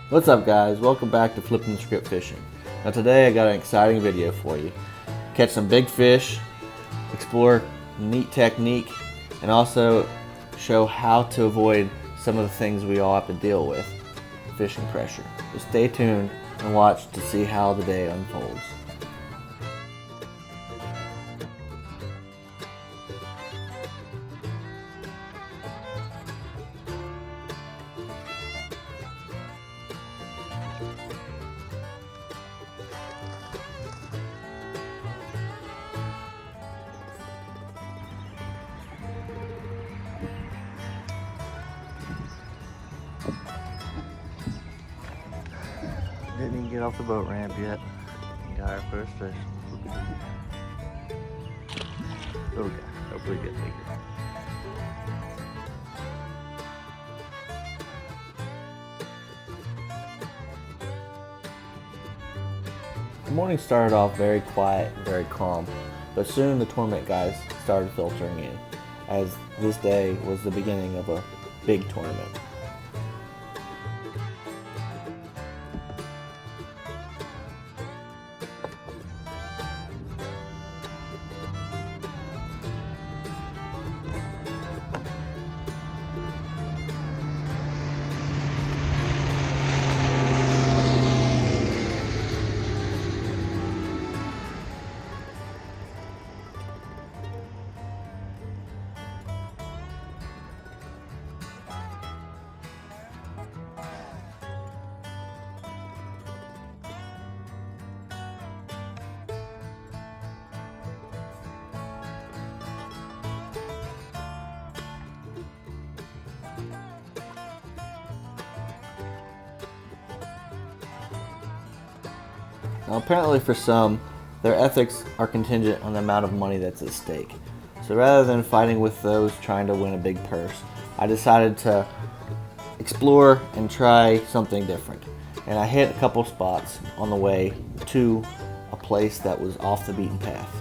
What's up guys, welcome back to Flipping the Script Fishing. Now today I got an exciting video for you. Catch some big fish, explore neat technique, and also show how to avoid some of the things we all have to deal with, fishing pressure. So stay tuned and watch to see how the day unfolds. Didn't even get off the boat ramp yet. Got our first fish. Okay, hopefully get bigger. The morning started off very quiet and very calm, but soon the tournament guys started filtering in, as this day was the beginning of a big tournament. Now apparently for some, their ethics are contingent on the amount of money that's at stake. So rather than fighting with those trying to win a big purse, I decided to explore and try something different. And I hit a couple spots on the way to a place that was off the beaten path.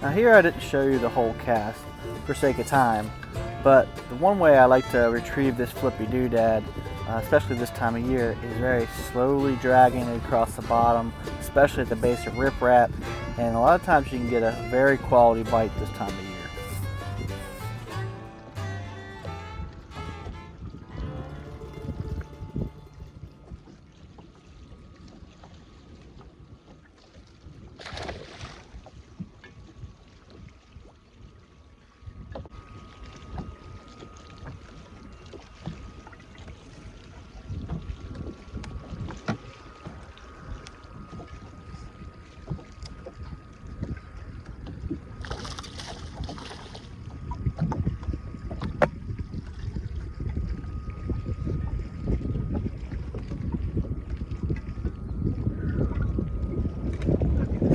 Now here I didn't show you the whole cast for sake of time, but the one way I like to retrieve this flippy doodad, especially this time of year, is very slowly dragging it across the bottom, especially at the base of riprap, and a lot of times you can get a very quality bite this time of year.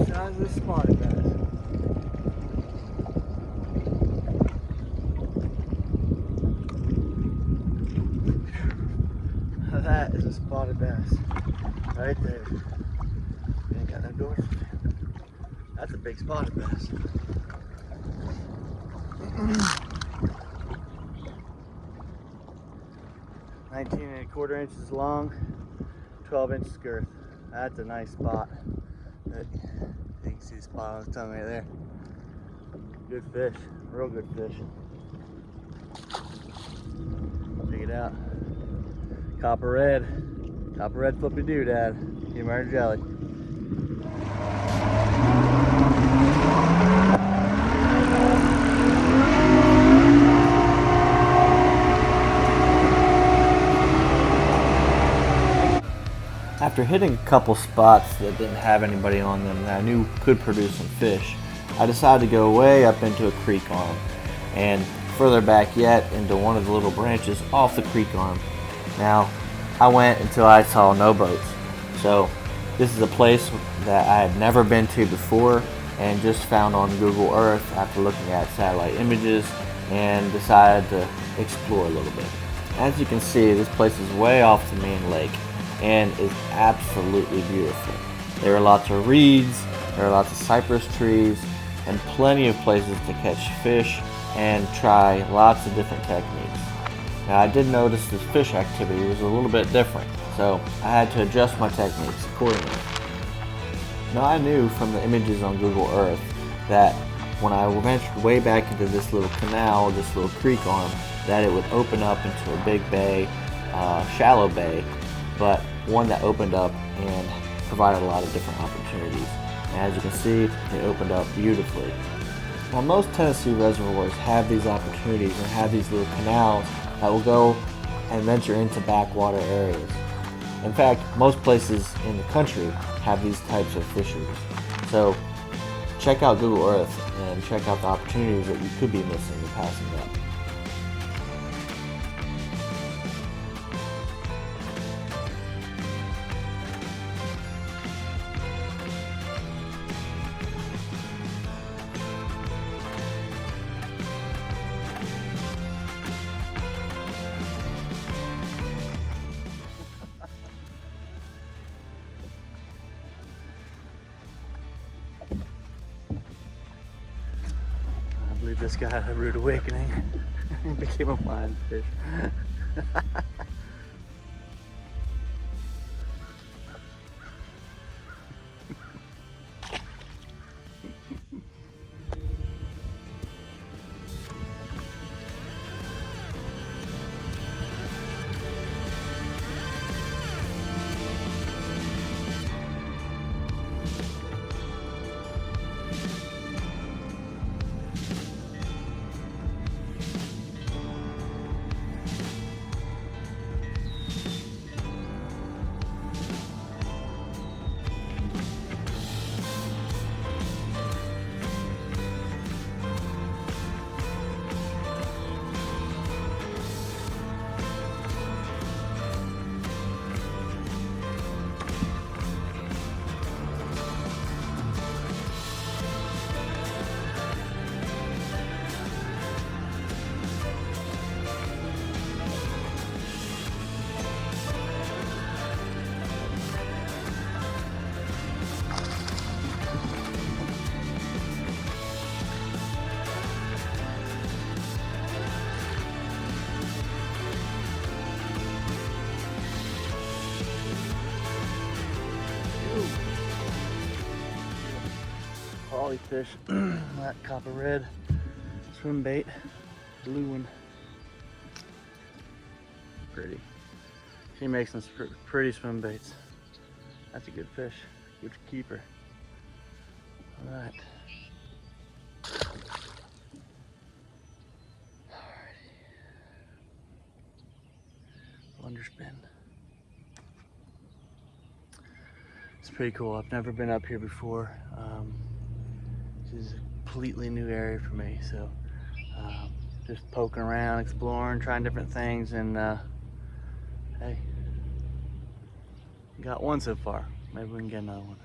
Size of this spotted bass. That is a spotted bass right there. Ain't got no doors. That's a big spotted bass. (19¼ inches long, 12 inches girth. That's a nice spot. You can see the spot on the tongue right there. Good fish, real good fish. Check it out. Copper red flippy doodad. Humor jelly. After hitting a couple spots that didn't have anybody on them that I knew could produce some fish, I decided to go way up into a creek arm and further back yet into one of the little branches off the creek arm. Now, I went until I saw no boats. So this is a place that I had never been to before and just found on Google Earth after looking at satellite images and decided to explore a little bit. As you can see, this place is way off the main lake and is absolutely beautiful. There are lots of reeds, there are lots of cypress trees, and plenty of places to catch fish and try lots of different techniques. Now, I did notice this fish activity was a little bit different, so I had to adjust my techniques accordingly. Now, I knew from the images on Google Earth that when I ventured way back into this little canal, this little creek arm, that it would open up into a big bay, shallow bay, but one that opened up and provided a lot of different opportunities. And as you can see, it opened up beautifully. Now, most Tennessee reservoirs have these opportunities and have these little canals that will go and venture into backwater areas. In fact, most places in the country have these types of fisheries. So check out Google Earth and check out the opportunities that you could be missing and passing up. I believe this guy had a rude awakening and became a flying fish. Quality fish, that copper red swim bait, blue one. Pretty. She makes some pretty swim baits. That's a good fish, good keeper. All right. Alrighty. Underspin. It's pretty cool. I've never been up here before. This is a completely new area for me, so just poking around, exploring, trying different things, and hey, got one so far. Maybe we can get another one.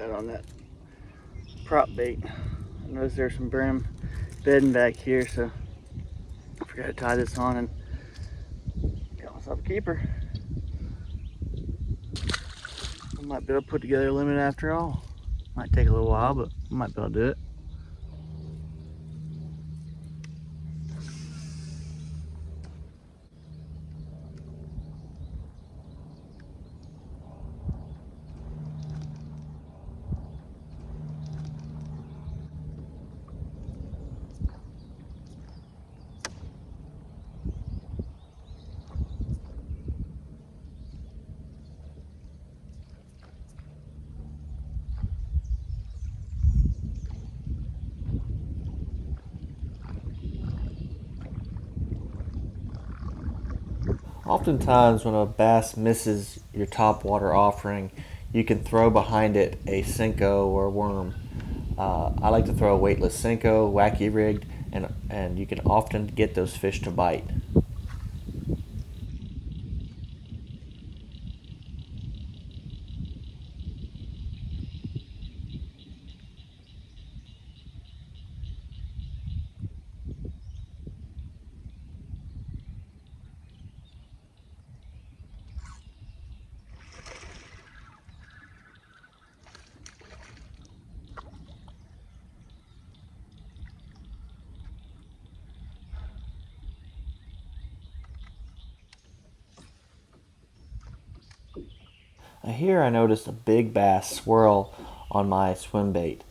that on that prop bait. I noticed there's some brim bedding back here, so I forgot to tie this on and got myself a keeper. I might be able to put together a limit after all. Might take a little while, but I might be able to do it. Oftentimes when a bass misses your topwater offering, you can throw behind it a Senko or worm. I like to throw a weightless Senko, wacky rigged, and you can often get those fish to bite. Here I noticed a big bass swirl on my swim bait.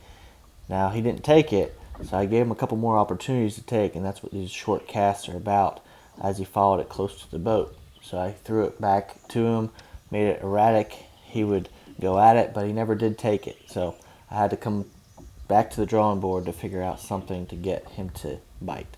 Now he didn't take it, so I gave him a couple more opportunities to take, and that's what these short casts are about, as he followed it close to the boat. So I threw it back to him, made it erratic. He would go at it, but he never did take it. So I had to come back to the drawing board to figure out something to get him to bite.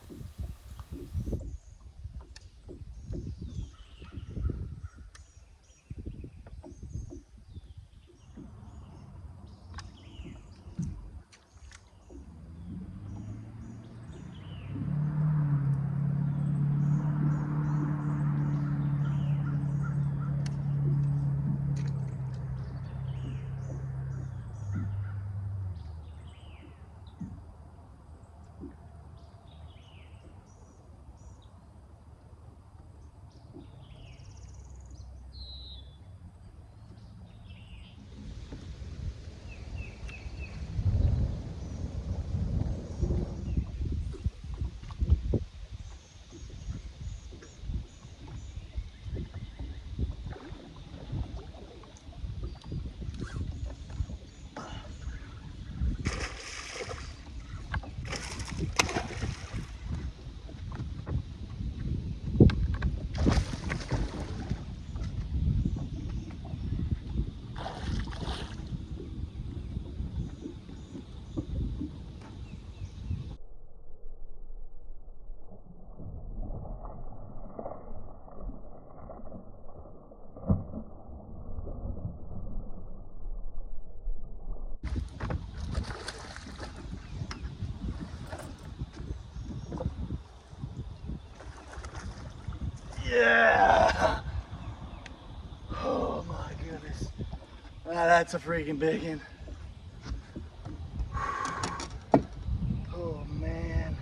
Yeah! Oh my goodness. Wow, that's a freaking big one. Oh man.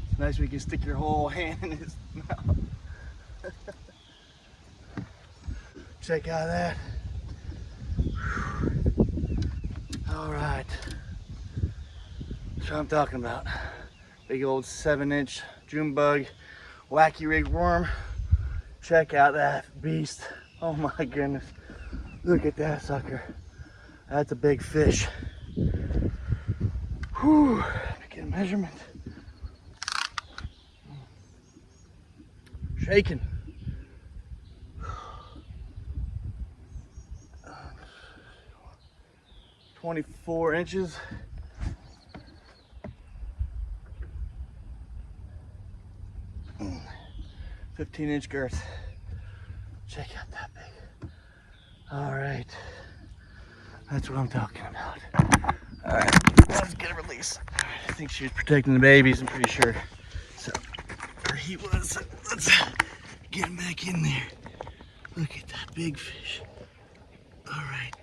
It's nice when you can stick your whole hand in his mouth. Check out that. All right. That's what I'm talking about. Big old 7-inch June bug, wacky rig worm. Check out that beast. Oh my goodness. Look at that sucker. That's a big fish. Whew. Get a measurement. Shaking. 24 inches. Mm. 15-inch girth. Check out that big. All right. That's what I'm talking about. Alright, let's get a release. I think she was protecting the babies, I'm pretty sure. So, or he was. Let's get him back in there. Look at that big fish. Alright.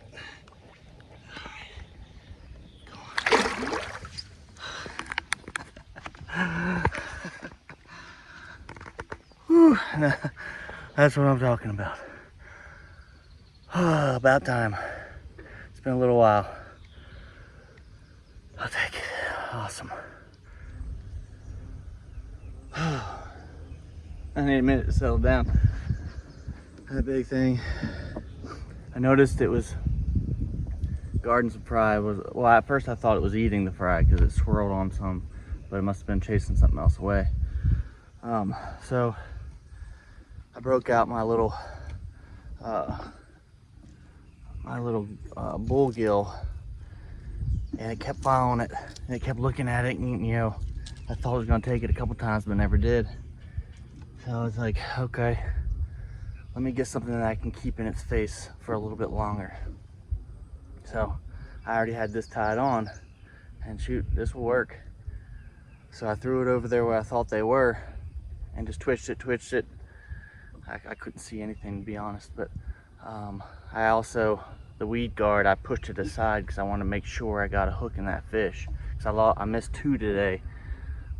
Whew, that's what I'm talking about. About time. It's been a little while. I'll take it. Awesome. I need a minute to settle down. That big thing. I noticed it was guarding some fry. Well, at first I thought it was eating the fry because it swirled on some, but it must have been chasing something else away. So I broke out my little bluegill, and it kept following it, and it kept looking at it, and you know, I thought it was gonna take it a couple times, but never did. So I was like, okay, let me get something that I can keep in its face for a little bit longer. So I already had this tied on, and shoot, this will work. So I threw it over there where I thought they were, and just twitched it. I couldn't see anything, to be honest, but I also, the weed guard, I pushed it aside because I want to make sure I got a hook in that fish. Because I missed two today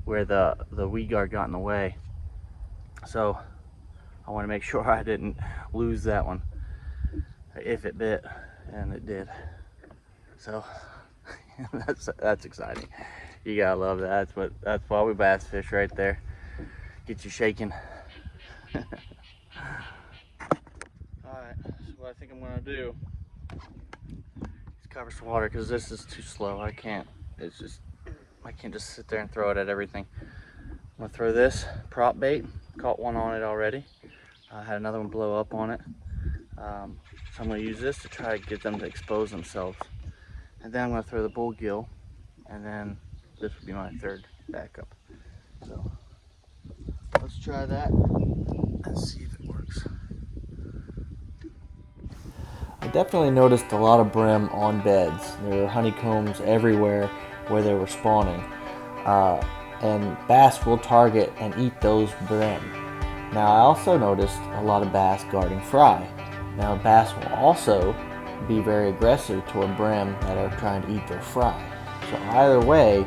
where the weed guard got in the way. So I want to make sure I didn't lose that one if it bit, and it did. So that's exciting. You gotta love that. That's why we bass fish right there. Get you shaking. Alright, so what I think I'm gonna do is cover some water because this is too slow. I can't just sit there and throw it at everything. I'm gonna throw this prop bait. Caught one on it already. I had another one blow up on it. So I'm gonna use this to try to get them to expose themselves. And then I'm gonna throw the bluegill, and then this would be my third backup. So let's try that and see if it works. I definitely noticed a lot of brim on beds. There were honeycombs everywhere where they were spawning. And bass will target and eat those brim. Now I also noticed a lot of bass guarding fry. Now bass will also be very aggressive toward brim that are trying to eat their fry. So either way,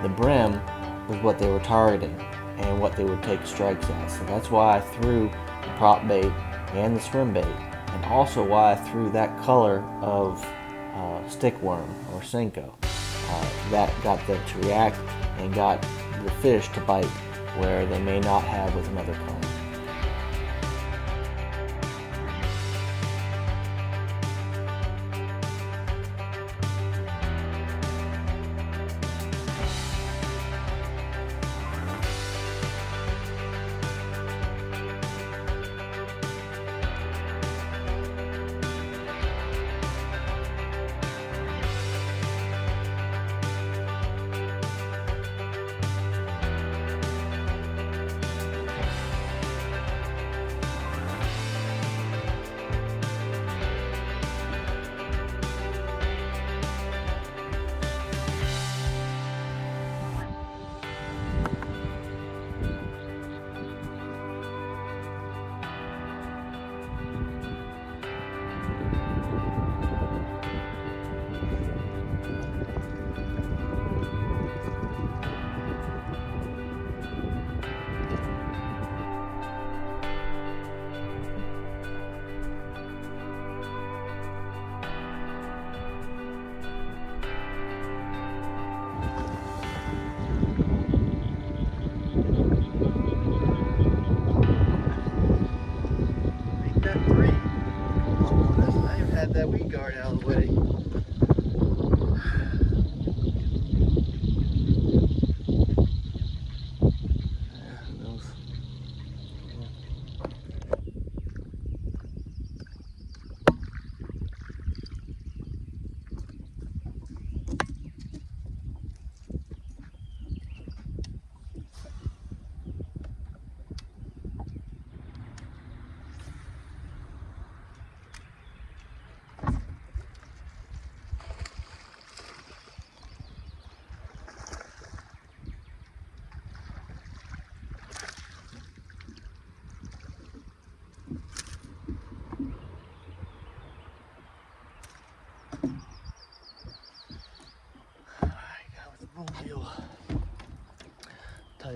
the brim was what they were targeting and what they would take strikes at. So that's why I threw the prop bait and the swim bait, and also why I threw that color of stickworm or Senko. That got them to react and got the fish to bite where they may not have with another color. That weed guard out of the way.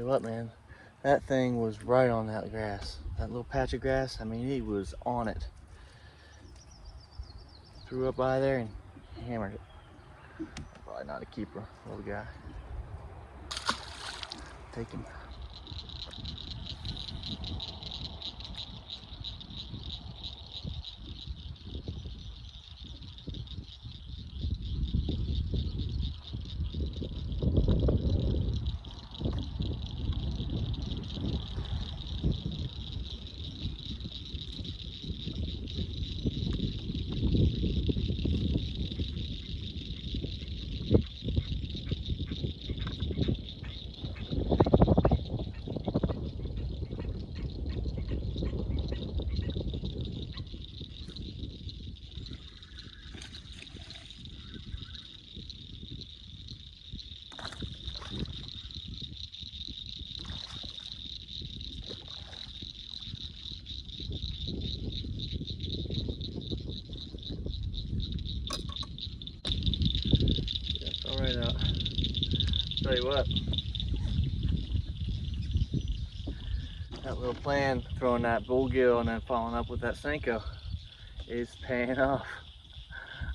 you what, man, that thing was right on that grass. That little patch of grass, I mean, he was on it. Threw up by there and hammered it. Probably not a keeper, little guy. Take him. All right out. Tell you what, that little plan, throwing that bluegill and then following up with that Senko, is paying off.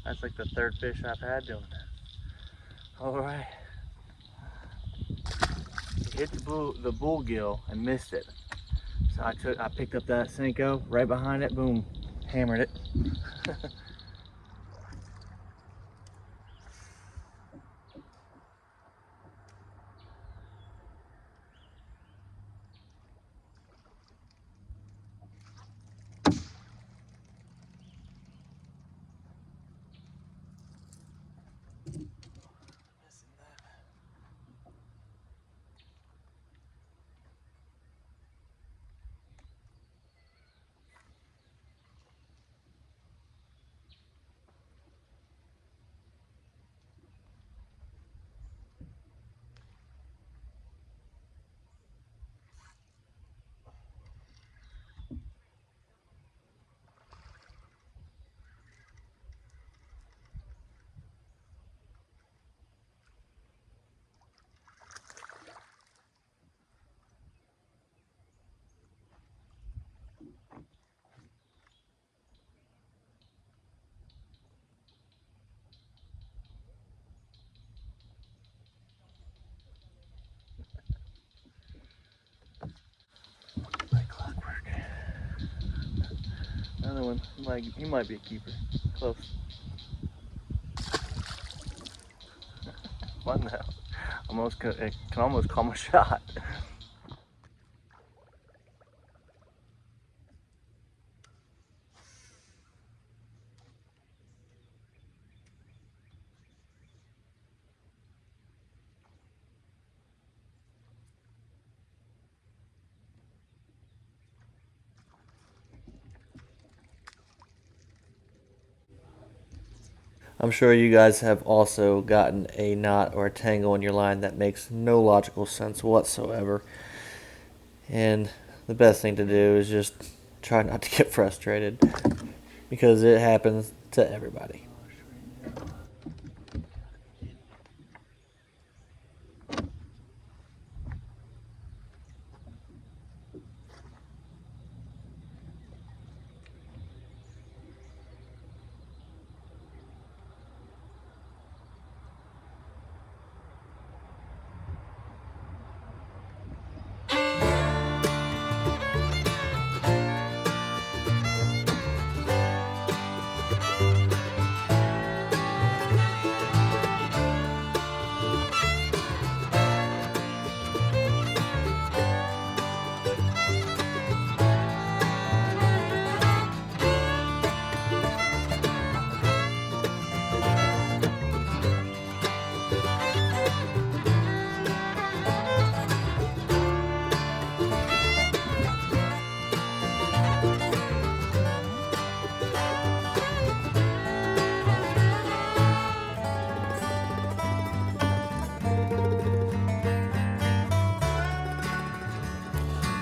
That's like the third fish I've had doing that. All right. Hit the bluegill and missed it. So I picked up that Senko right behind it, boom, hammered it. Like clockwork. Another one, he might be a keeper. Close. One now. It can almost call him a shot. I'm sure you guys have also gotten a knot or a tangle in your line that makes no logical sense whatsoever. And the best thing to do is just try not to get frustrated, because it happens to everybody.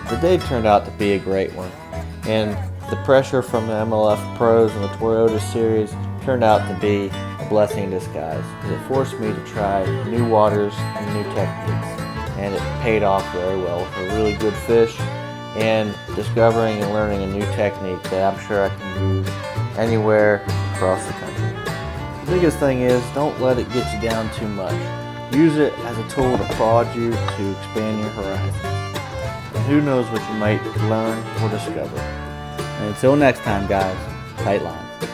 The day turned out to be a great one, and the pressure from the MLF Pros and the Toyota Series turned out to be a blessing in disguise, as it forced me to try new waters and new techniques. and it paid off very well with a really good fish and discovering and learning a new technique that I'm sure I can use anywhere across the country. The biggest thing is, don't let it get you down too much. Use it as a tool to prod you to expand your horizons. And who knows what you might learn or discover. And until next time, guys, tight lines.